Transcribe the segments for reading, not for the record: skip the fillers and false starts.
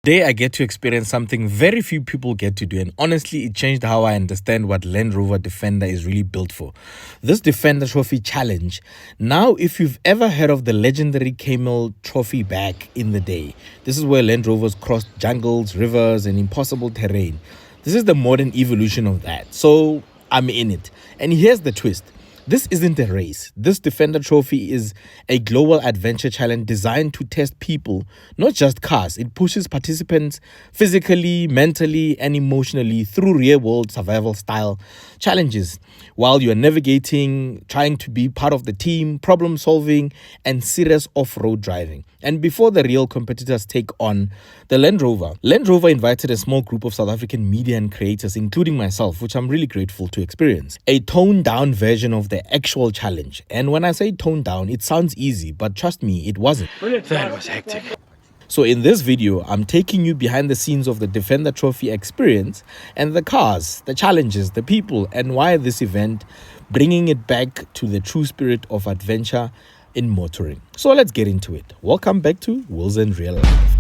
Today I get to experience something very few people get to do, and honestly it changed how I understand what Land Rover Defender is really built for. This Defender Trophy Challenge. Now, if you've ever heard of the legendary Camel Trophy back in the day, this is where Land Rovers crossed jungles, rivers and impossible terrain. This is the modern evolution of that. So I'm in it. And here's the twist. This isn't a race. This Defender Trophy is a global adventure challenge designed to test people, not just cars. It pushes participants physically, mentally, and emotionally through real-world survival-style challenges while you are navigating, trying to be part of the team, problem-solving, and serious off-road driving. And before the real competitors take on the Land Rover invited a small group of South African media and creators, including myself, which I'm really grateful to experience. A toned-down version of the actual challenge. And when I say toned down, it sounds easy, but trust me, it wasn't. That was hectic. So in this video, I'm taking you behind the scenes of the Defender Trophy experience and the cars, the challenges, the people, and why this event, bringing it back to the true spirit of adventure in motoring. So let's get into it. Welcome back to Wheels and Real Life.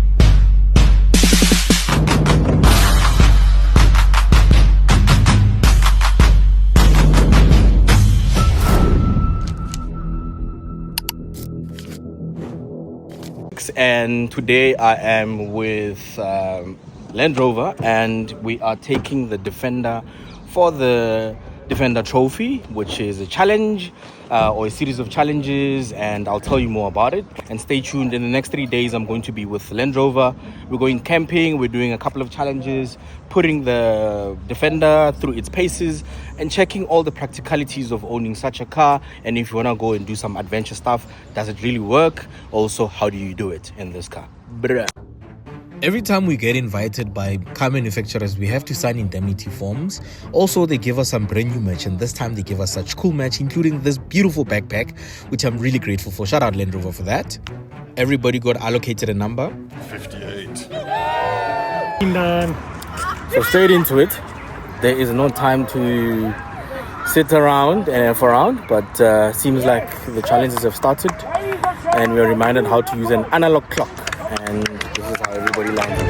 And today I am with Land Rover, and we are taking the Defender for the Defender Trophy, which is a challenge or a series of challenges, and I'll tell you more about it. And stay tuned. In the next 3 days I'm going to be with Land Rover. We're going camping, we're doing a couple of challenges, putting the Defender through its paces and checking all the practicalities of owning such a car. And if you want to go and do some adventure stuff, does it really work? Also, how do you do it in this car? Bruh. Every time we get invited by car manufacturers, we have to sign indemnity forms. Also, they give us some brand new merch, and this time they give us such cool merch, including this beautiful backpack, which I'm really grateful for. Shout out Land Rover for that. Everybody got allocated a number. 58. So straight into it. There is no time to sit around and F around, but seems like the challenges have started, and we're reminded how to use an analog clock. And this is how everybody lines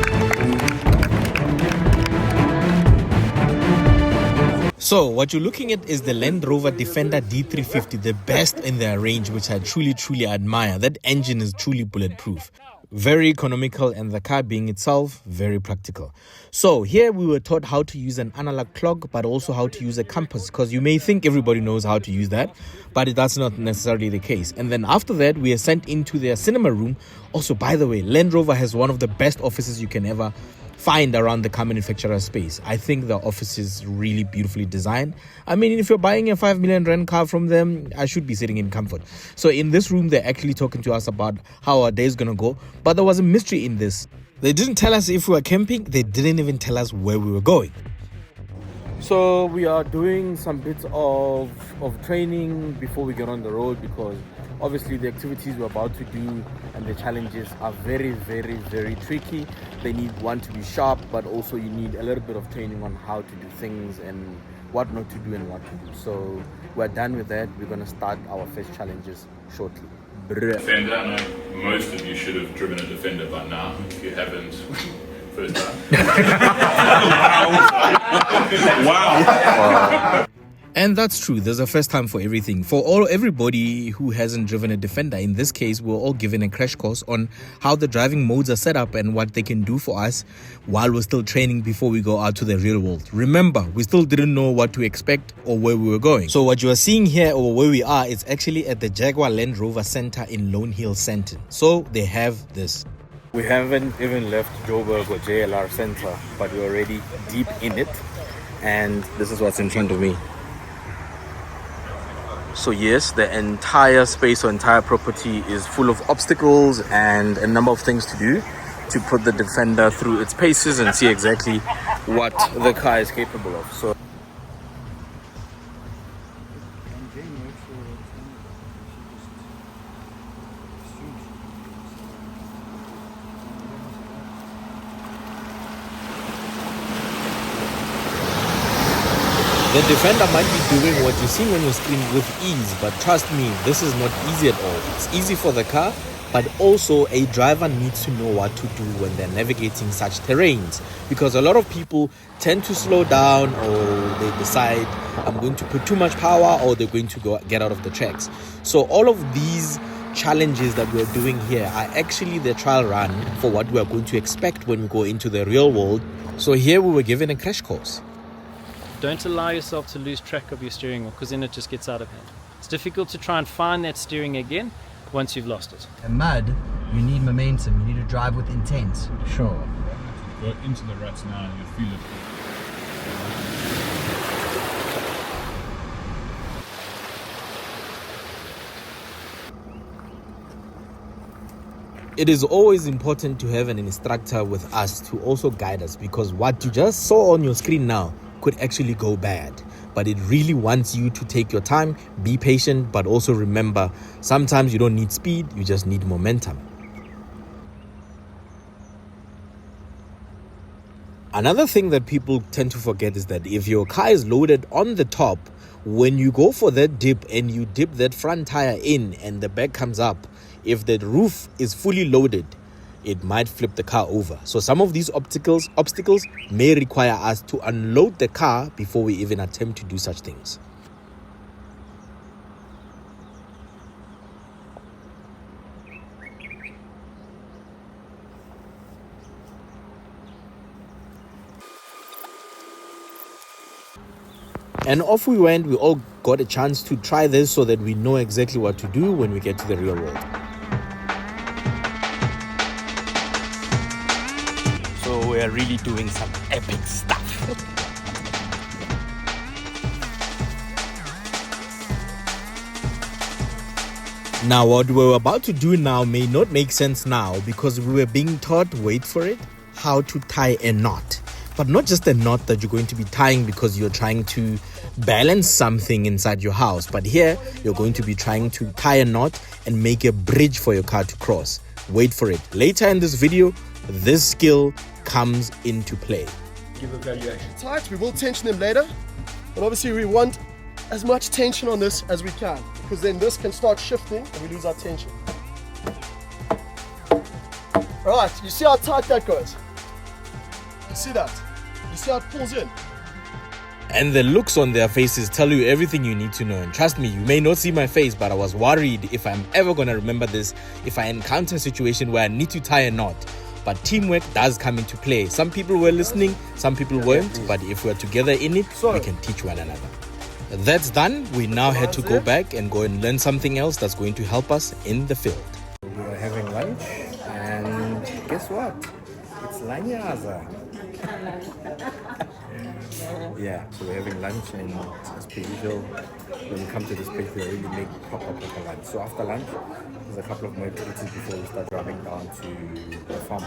up. So what you're looking at is the Land Rover Defender D350, the best in their range, which I truly admire. That engine is truly bulletproof, very economical, and the car being itself very practical. So here we were taught how to use an analog clock, but also how to use a compass, because you may think everybody knows how to use that, but that's not necessarily the case. And then after that, we are sent into their cinema room. Also, by the way, Land Rover has one of the best offices you can ever find around the car manufacturer space. I think the office is really beautifully designed. I mean, if you're buying a 5 million rand car from them, I should be sitting in comfort. So in this room, they're actually talking to us about how our day is going to go. But there was a mystery in this. They didn't tell us if we were camping. They didn't even tell us where we were going. So we are doing some bits of training before we get on the road, because obviously the activities we're about to do and the challenges are very tricky. They need one to be sharp, but also you need a little bit of training on how to do things and what not to do and what to do. So we're done with that. We're going to start our first challenges shortly. Defender, I know most of you should have driven a Defender by now. If you haven't, first time. Wow. And that's true. There's a first time for everything. For everybody who hasn't driven a Defender, in this case, we're all given a crash course on how the driving modes are set up and what they can do for us while we're still training before we go out to the real world. Remember, we still didn't know what to expect or where we were going. So what you are seeing here, or where we are, is actually at the Jaguar Land Rover Center in Lone Hill, Sandton. So they have this. We haven't even left Joburg or JLR Center, but we're already deep in it. And this is what's in front of me. So yes, the entire space or entire property is full of obstacles and a number of things to do to put the Defender through its paces and see exactly what the car is capable of. So the Defender might be doing what you see on your screen with ease, but trust me, this is not easy at all. It's easy for the car, but also a driver needs to know what to do when they're navigating such terrains, because a lot of people tend to slow down, or they decide I'm going to put too much power, or they're going to get out of the tracks. So all of these challenges that we're doing here are actually the trial run for what we're going to expect when we go into the real world. So here we were given a crash course. Don't allow yourself to lose track of your steering wheel, because then it just gets out of hand. It's difficult to try and find that steering again once you've lost it. In mud, you need momentum, you need to drive with intent. Sure. Go into the ruts now and you'll feel it. It is always important to have an instructor with us to also guide us, because what you just saw on your screen now could actually go bad. But it really wants you to take your time, be patient, but also remember, sometimes you don't need speed, you just need momentum. Another thing that people tend to forget is that if your car is loaded on the top, when you go for that dip and you dip that front tire in and the back comes up, if the roof is fully loaded, it might flip the car over. So some of these obstacles may require us to unload the car before we even attempt to do such things. And off we went. We all got a chance to try this so that we know exactly what to do when we get to the real world. So we are really doing some epic stuff. Now what we're about to do now may not make sense now, because we were being taught, wait for it, how to tie a knot. But not just a knot that you're going to be tying because you're trying to balance something inside your house. But here, you're going to be trying to tie a knot and make a bridge for your car to cross. Wait for it. Later in this video, this skill comes into play. Give a valuation. Tight, we will tension them later. But obviously we want as much tension on this as we can, because then this can start shifting and we lose our tension. Alright, you see how tight that goes? You see that? You see how it pulls in? And the looks on their faces tell you everything you need to know. And trust me, you may not see my face, but I was worried if I'm ever going to remember this, if I encounter a situation where I need to tie a knot. But teamwork does come into play. Some people were listening, some people weren't, but if we're together in it, we can teach one another. That's done. We now had to go back and go and learn something else that's going to help us in the field. We were having lunch, and guess what? It's Lanyaza. Yeah, so we're having lunch, and as per usual, when we come to this place, we really make proper lunch. So after lunch, there's a couple of more activities before we start driving down to the farm.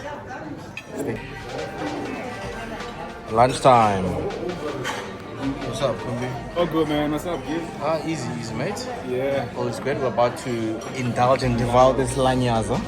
Lunchtime. What's up, Kumbi? Oh, good, man. What's up, dude? Easy, mate. Yeah. All is good. We're about to indulge and devour this lanyaza.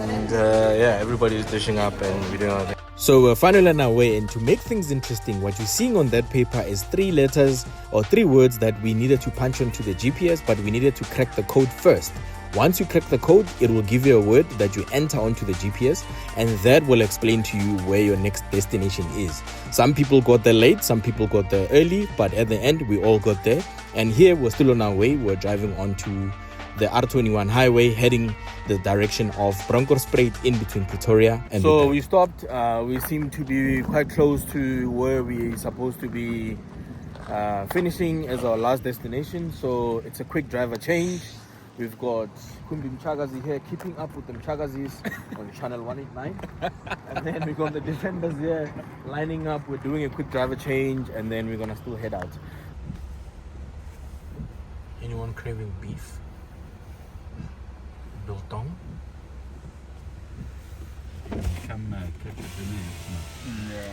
And yeah, everybody's dishing up and we're doing all that. So we're finally on our way, and to make things interesting, what you're seeing on that paper is 3 letters or 3 words that we needed to punch onto the GPS, but we needed to crack the code first. Once you crack the code, it will give you a word that you enter onto the GPS, and that will explain to you where your next destination is. Some people got there late, some people got there early, but at the end, we all got there. And here, we're still on our way. We're driving onto the R21 highway, heading the direction of Bronkhorstspruit in between Pretoria and So we stopped. We seem to be quite close to where we're supposed to be finishing as our last destination. So it's a quick driver change. We've got Kumbi Mchagazi here keeping up with the Mchagazis on channel 189. And then we got the defenders here lining up. We're doing a quick driver change, and then we're gonna still head out. Anyone craving beef? Biltong? Come catch it in there.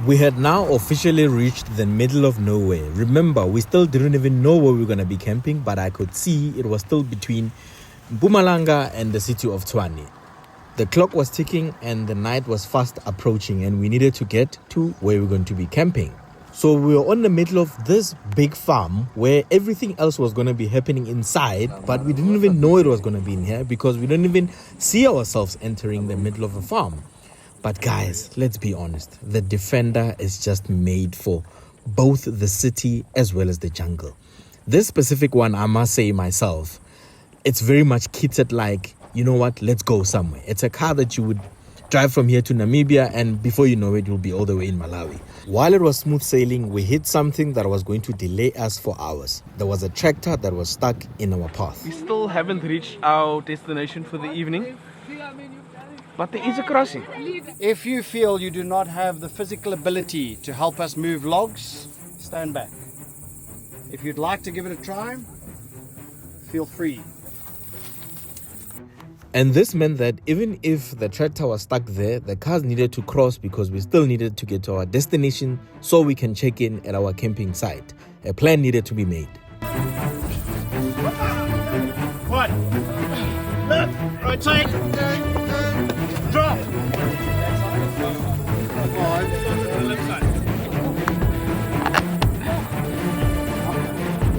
We had now officially reached the middle of nowhere. Remember, we still didn't even know where we were going to be camping, but I could see it was still between Mpumalanga and the city of Tshwane. The clock was ticking and the night was fast approaching, and we needed to get to where we're going to be camping. So we were on the middle of this big farm where everything else was going to be happening inside, but we didn't even know it was going to be in here because we don't even see ourselves entering the middle of a farm. But guys, let's be honest, the Defender is just made for both the city as well as the jungle. This specific one, I must say myself, it's very much kitted like, you know what, let's go somewhere. It's a car that you would drive from here to Namibia, and before you know it, you'll be all the way in Malawi. While it was smooth sailing, we hit something that was going to delay us for hours. There was a tractor that was stuck in our path. We still haven't reached our destination for the evening, but there is a crossing. If you feel you do not have the physical ability to help us move logs, stand back. If you'd like to give it a try, feel free. And this meant that even if the tractor was stuck there, the cars needed to cross because we still needed to get to our destination so we can check in at our camping site. A plan needed to be made. One, left, rotate, drop.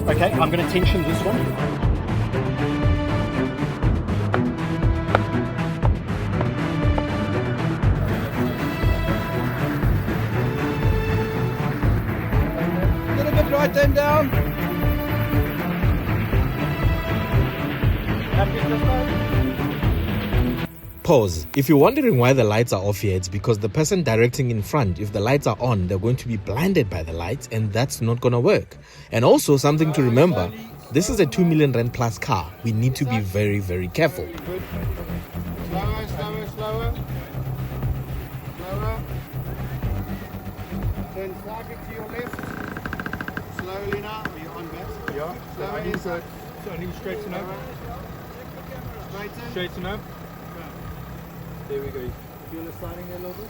Okay, I'm going to tension this one. Right them down. Pause. If you're wondering why the lights are off here, it's because the person directing in front, if the lights are on, they're going to be blinded by the lights, and that's not going to work. And also something to remember, this is a 2 million rand plus car. We need to be very, very careful. Slower, slower, slower. Slower. Then slightly to your left. Slowly now. Are you on gas? Yeah. Slower inside. So I need straighten up. Straighten. Straighten up. There we go. Feel the sliding there a little bit?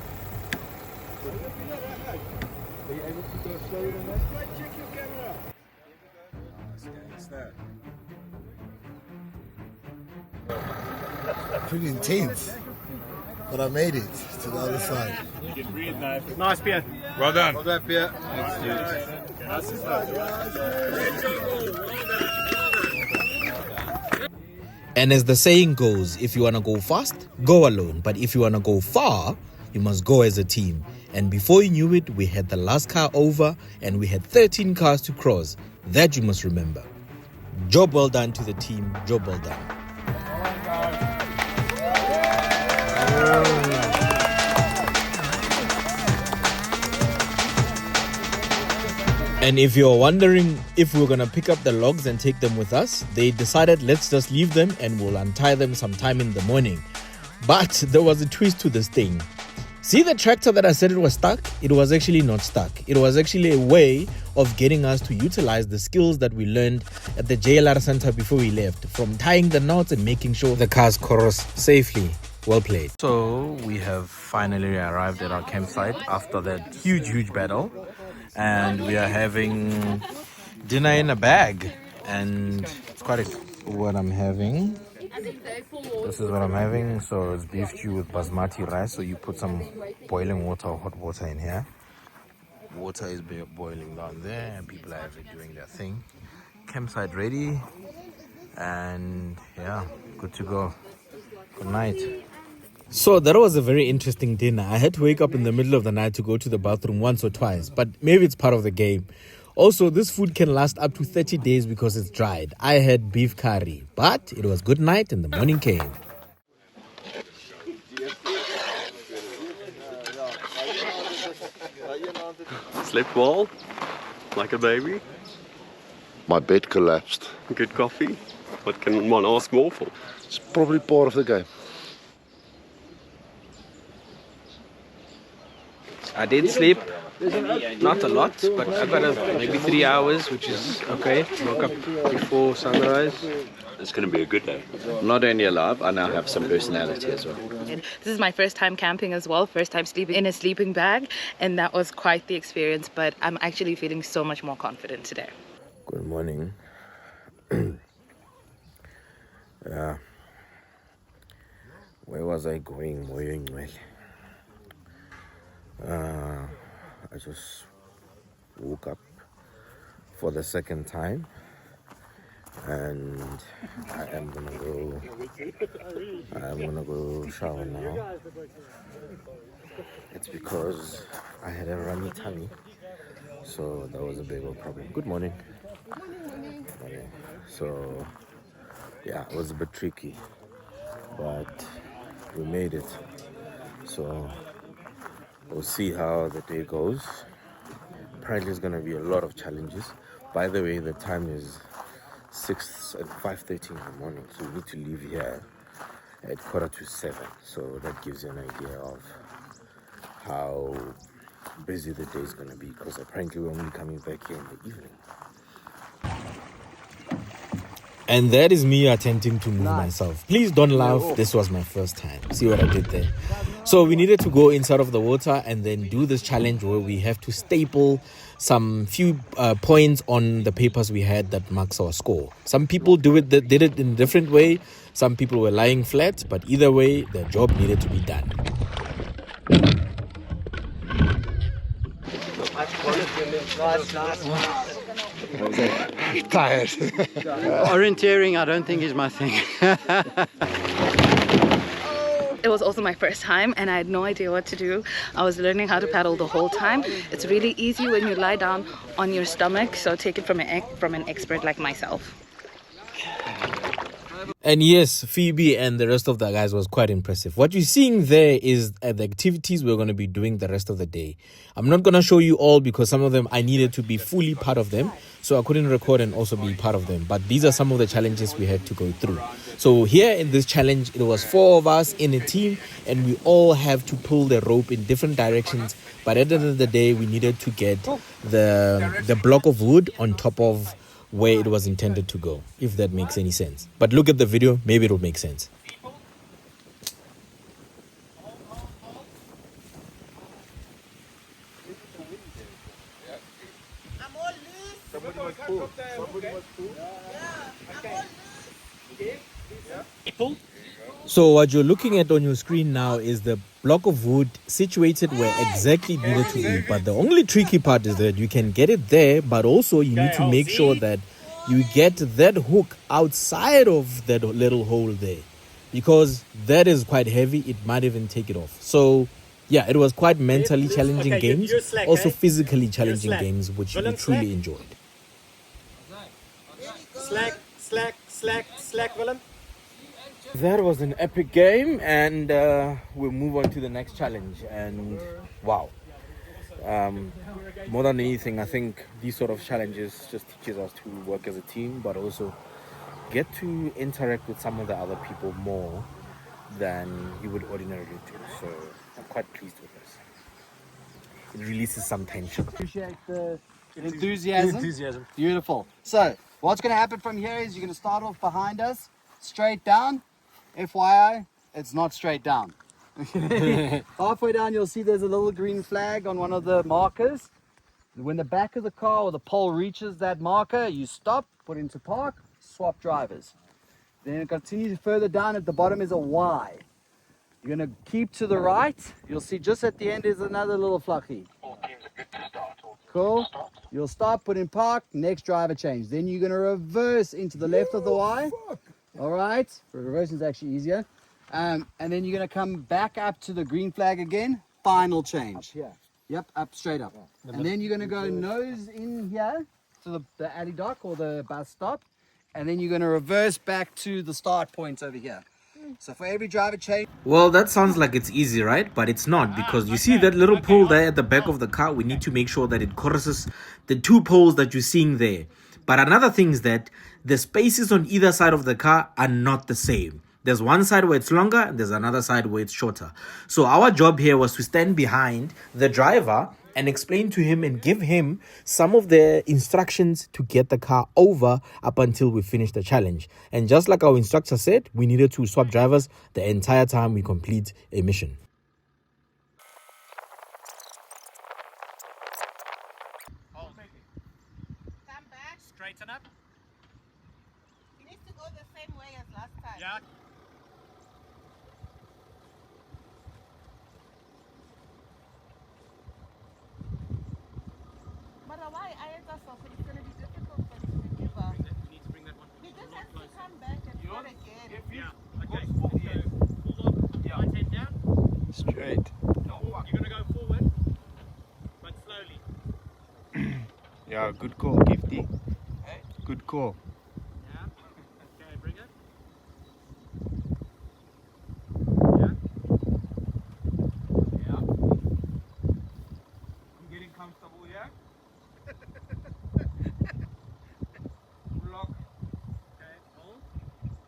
Are you able to go slower than that? Check your camera. Pretty intense, but I made it to the other side. You can breathe now. Nice, Pierre. Well done. Well done, Pierre. And as the saying goes, if you want to go fast, go alone. But if you want to go far, you must go as a team. And before you knew it, we had the last car over and we had 13 cars to cross. That you must remember. Job well done to the team. Job well done. And if you're wondering if we're going to pick up the logs and take them with us, they decided let's just leave them and we'll untie them sometime in the morning. But there was a twist to this thing. See the tractor that I said it was stuck? It was actually not stuck. It was actually a way of getting us to utilize the skills that we learned at the JLR center before we left, from tying the knots and making sure the cars cross safely. Well played. So we have finally arrived at our campsite after that huge battle. And we are having dinner in a bag, and it's quite what I'm having. This is what I'm having. So it's beef stew with basmati rice. So you put some boiling water or hot water in here. Water is boiling down there and people are actually doing their thing. Campsite ready, and yeah, good to go. Good night. So that was a very interesting dinner. I had to wake up in the middle of the night to go to the bathroom once or twice, but maybe it's part of the game. Also, this food can last up to 30 days because it's dried. I had beef curry, but it was good night and the morning came. Slept well, like a baby. My bed collapsed. Good coffee. What can one ask more for? It's probably part of the game. I did sleep, not a lot, but I got maybe 3 hours, which is okay. Woke up before sunrise. It's going to be a good day. Not only alive, I now have some personality as well. This is my first time camping as well, first time sleeping in a sleeping bag, and that was quite the experience, but I'm actually feeling so much more confident today. Good morning. Yeah, Where was I going? I just woke up for the second time, and I'm gonna go shower now. It's because I had a runny tummy, so that was a big old problem. Good morning. Okay. So yeah, it was a bit tricky, but we made it. So we'll see how the day goes. Apparently there's gonna be a lot of challenges. By the way, the time is 5:30 in the morning, so we need to leave here at 6:45. So that gives you an idea of how busy the day is gonna be, because apparently we're only coming back here in the evening. And that is me attempting to move myself. Please don't laugh. This was my first time. See what I did there? So we needed to go inside of the water and then do this challenge where we have to staple some few points on the papers we had that marks our score. Some people did it in a different way. Some people were lying flat, but either way, the job needed to be done. Tired. Orienteering, I don't think is my thing. It was also my first time and I had no idea what to do. I was learning how to paddle the whole time. It's really easy when you lie down on your stomach, so take it from an expert like myself. And yes, Phoebe and the rest of the guys was quite impressive. What you're seeing there is the activities we're going to be doing the rest of the day. I'm not going to show you all because some of them I needed to be fully part of them, so I couldn't record and also be part of them. But these are some of the challenges we had to go through. So here in this challenge, it was 4 of us in a team and we all have to pull the rope in different directions. But at the end of the day, we needed to get the block of wood on top of where it was intended to go, if that makes any sense. But look at the video, maybe it'll make sense. So what you're looking at on your screen now is the block of wood situated where exactly it needed to be. But the only tricky part is that you can get it there, but also you need to make sure that you get that hook outside of that little hole there, because that is quite heavy. It might even take it off. So yeah, it was quite mentally challenging games, also physically challenging games, which we truly enjoyed. Slack, Willem. That was an epic game, and we'll move on to the next challenge. And wow, more than anything, I think these sort of challenges just teaches us to work as a team, but also get to interact with some of the other people more than you would ordinarily do. So I'm quite pleased with this. It releases some tension. Appreciate the enthusiasm. Beautiful. So what's going to happen from here is you're going to start off behind us, straight down. FYI, it's not straight down. Halfway down, you'll see there's a little green flag on one of the markers. When the back of the car or the pole reaches that marker, you stop, put into park, swap drivers. Then continue further down. At the bottom is a Y. You're going to keep to the right. You'll see just at the end is another little fluffy. Cool. You'll stop, put in park, next driver change. Then you're going to reverse into the left of the Y. All right, reversing is actually easier. And then you're going to come back up to the green flag again. Final change. Yep, up, straight up. And then you're going to go nose in here to the alley dock or the bus stop. And then you're going to reverse back to the start points over here. So for every driver change... Well, that sounds like it's easy, right? But it's not, because you see that little pole there at the back of the car. We need to make sure that it crosses the 2 poles that you're seeing there. But another thing is that the spaces on either side of the car are not the same. There's one side where it's longer and there's another side where it's shorter. So our job here was to stand behind the driver and explain to him and give him some of the instructions to get the car over up until we finish the challenge. And just like our instructor said, we needed to swap drivers the entire time we complete a mission. Straighten up. He needs to go the same way as last time. Yeah. why I had us off, it's going to be difficult for him to maneuver. He just has to come back and start again. Straight. You're going to go forward, but slowly. Yeah, good call, Gifty. Good call. Yeah. Okay, bring it. Yeah. I'm getting comfortable here. Full lock. Okay, hold.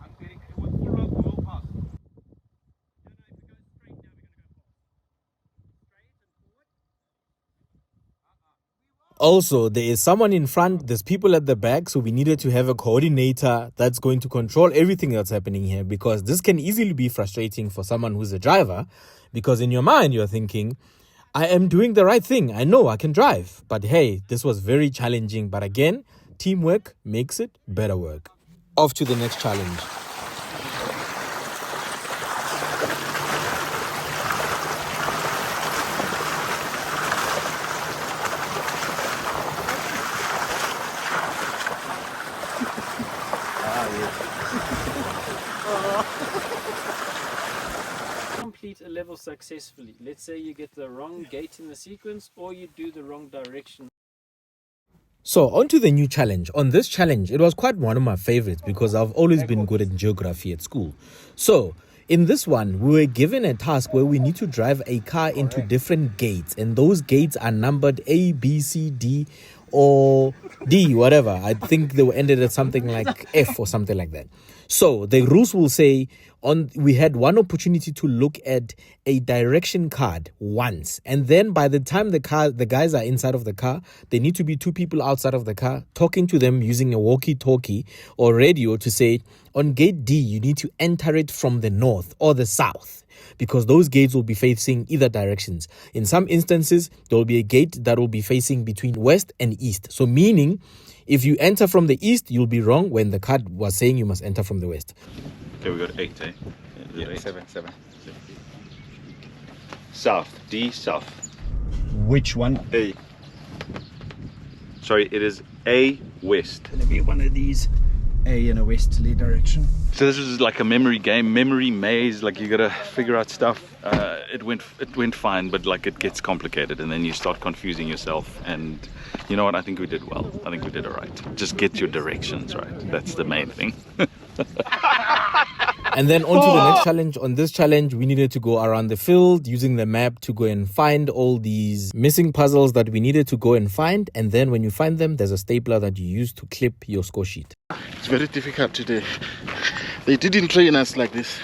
I'm getting with full lock, we will pass. No, if we go straight now, we're going to go fast. Straight and forward. Also, there is someone in front, there's people at the back, so we needed to have a coordinator that's going to control everything that's happening here, because this can easily be frustrating for someone who's a driver, because in your mind you're thinking, I am doing the right thing, I know I can drive, but hey, this was very challenging. But again, teamwork makes it better work. Off to the next challenge. Complete a level successfully. Let's say you get the wrong gate in the sequence, or you do the wrong direction. So on to the new challenge. On this challenge, it was quite one of my favorites because I've always been good at geography at school. So in this one, we were given a task where we need to drive a car into different gates, and those gates are numbered A, B, C, D, or D, whatever. I think they were ended at something like F or something like that. So the rules will say we had one opportunity to look at a direction card once, and then by the time the guys are inside of the car, there need to be two people outside of the car talking to them using a walkie-talkie or radio to say, on gate D, you need to enter it from the north or the south, because those gates will be facing either directions. In some instances, there will be a gate that will be facing between west and east. So meaning, if you enter from the east, you'll be wrong when the card was saying you must enter from the west. Okay, we got 8, eh? Yeah, Eight. 7. South. D, south. Which one? A. Sorry, it is A, west. Gonna be one of these. A in a westerly direction. So this is like a memory game, memory maze. Like you gotta figure out stuff. It went fine, but like it gets complicated, and then you start confusing yourself. And you know what? I think we did well. I think we did alright. Just get your directions right. That's the main thing. And then on to the next challenge. On this challenge, we needed to go around the field using the map to go and find all these missing puzzles that we needed to go and find. And then when you find them, there's a stapler that you use to clip your score sheet. It's very difficult today. They didn't train us like this.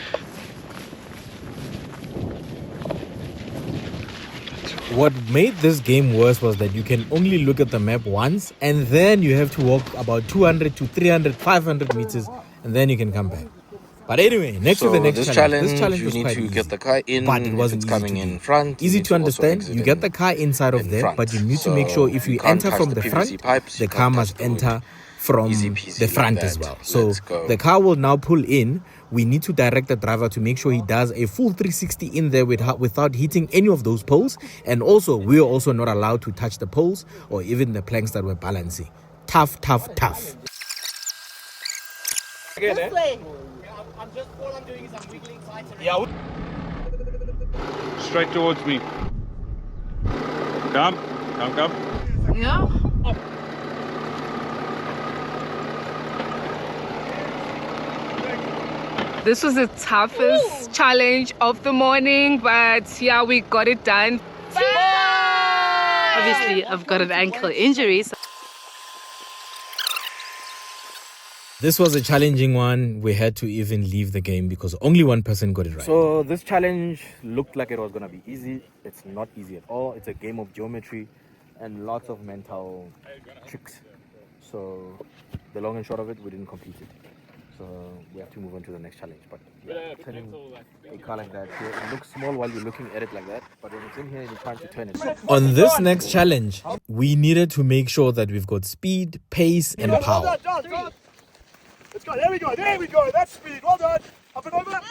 What made this game worse was that you can only look at the map once, and then you have to walk about 200 to 300, 500 meters, and then you can come back. But anyway, next to the next challenge. This challenge was quite easy, the car in, but it wasn't coming easy to in do. front. Easy to understand. You get the car inside of there, front. but you need to So make sure if you can't enter touch from the the front, PVC pipes, the you car can't must touch the enter from Easy peasy the like front that. as well. So Let's go. the car will now pull in. We need to direct the driver to make sure he does a full 360 in there without hitting any of those poles. And also, we are also not allowed to touch the poles or even the planks that we're balancing. Tough, tough, tough. This way. All I'm doing is I'm wiggling sides around. Straight towards me. Come. Yeah. This was the toughest challenge of the morning, but yeah, we got it done. Obviously, I've got an ankle injury. So This was a challenging one. We had to even leave the game because only one person got it right. So this challenge looked like it was going to be easy. It's not easy at all. It's a game of geometry and lots of mental tricks. So the long and short of it, we didn't complete it. So we have to move on to the next challenge. But yeah, turning a car like that here, it looks small while you're looking at it like that. But when it's in here, you're trying to turn it. On this next challenge, we needed to make sure that we've got speed, pace, and power. Let's go. There we go. That's speed. Well done. Up and over.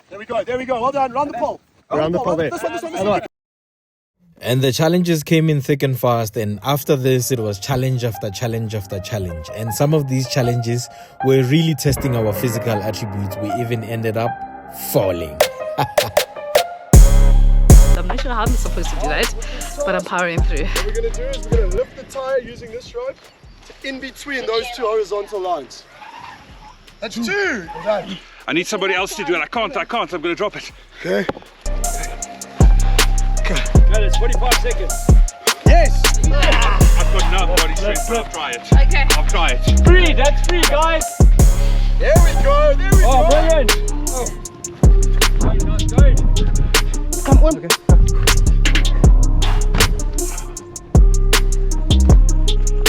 There we go. Well done. Round the pole. Round the pole there. This one. And the challenges came in thick and fast, and after this it was challenge after challenge after challenge, and some of these challenges were really testing our physical attributes. We even ended up falling. I'm not sure how I'm supposed to do that, but I'm powering through. What we're going to do is we're going to lift the tire using this rope to in between those two horizontal lines. That's two! Done. I need somebody else to do it. I can't. I'm going to drop it. Okay. Got it. 45 seconds. Yes! I've got no body strength, but I'll try it. Okay. I'll try it. Free, that's free, guys. There we go, there we go. Brilliant. Come on. Okay.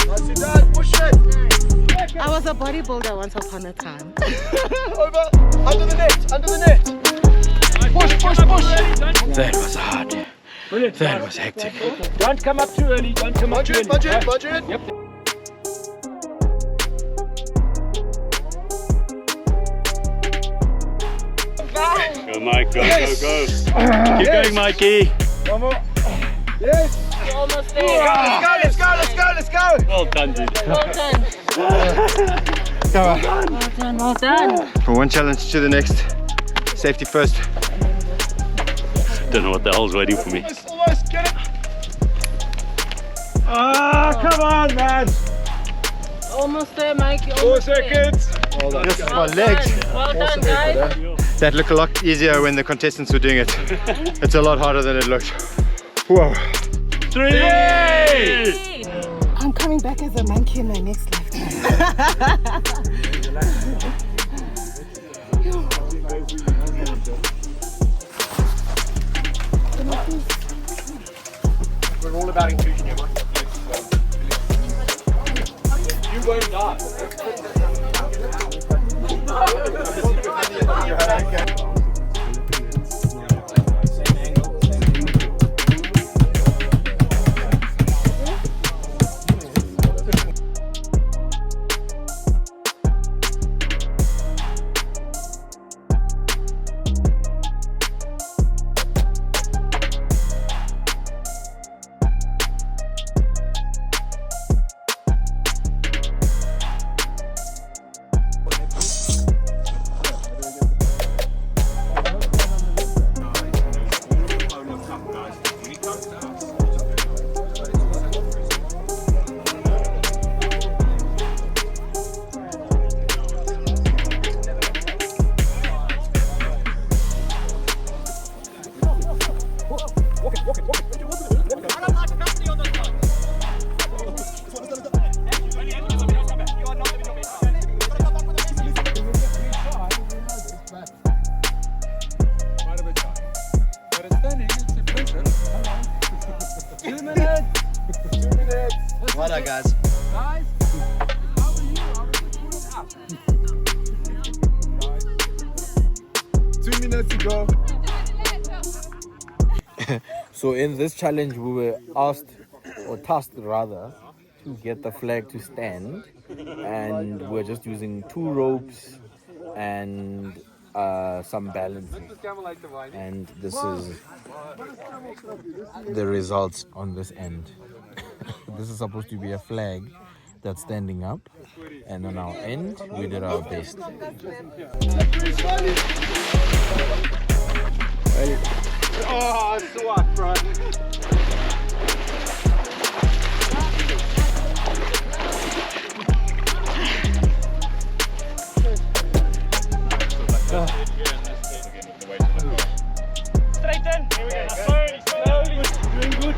Nicely done, push it. I was a bodybuilder once upon a time. Over, under the net, under the net. Push, push, push. That was hard. Brilliant. That was hectic. Don't come up too early. Don't come up too early. Budget, budget. Yep. Go, Mike, go, go, go. Keep going, Mikey. One more. Yes. You're almost there. Let's go, let's go, let's go, let's go. Well done, dude. Well done. Come on. Well done, well done. From one challenge to the next. Safety first. Don't know what the hell's waiting for me. Almost, get it. Ah, come on, man. Almost there, Mike. 4 seconds. Well done. This is my Well legs. done. Well done, guys. That looked a lot easier when the contestants were doing it. It's a lot harder than it looked. Whoa. 3. I'm coming back as a monkey in my next lifetime. We're all about inclusion here, Mike. You won't die. Well done, guys. Guys, how are you? I was just pulling up. 2 minutes to go. So in this challenge we were asked, or tasked rather, to get the flag to stand, and we're just using 2 ropes and some balances, and this is the results on this end. This is supposed to be a flag that's standing up, and on our end we did our best. Oh, swat, bro. Straighten. Here we go. Slowly. Doing good.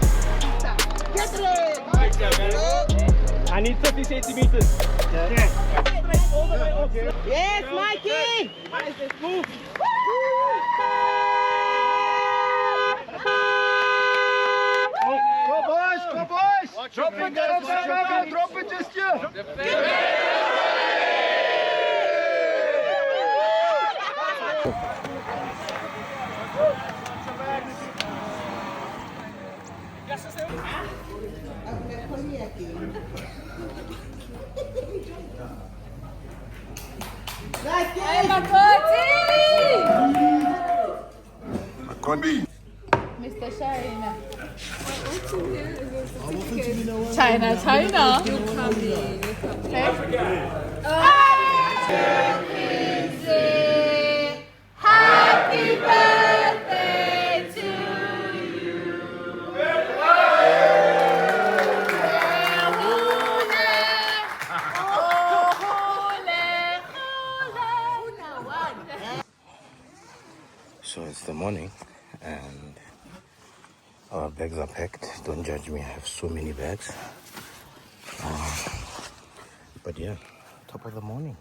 I need 30 centimeters. Yes. All the way up. Yes, Mikey! Move. Go boys, go boys. Drop it, drop it just here. Mr. China. China, China. You coming. Happy birthday to you. So it's the morning and our bags are packed. Don't judge me, I have so many bags. But yeah, top of the morning.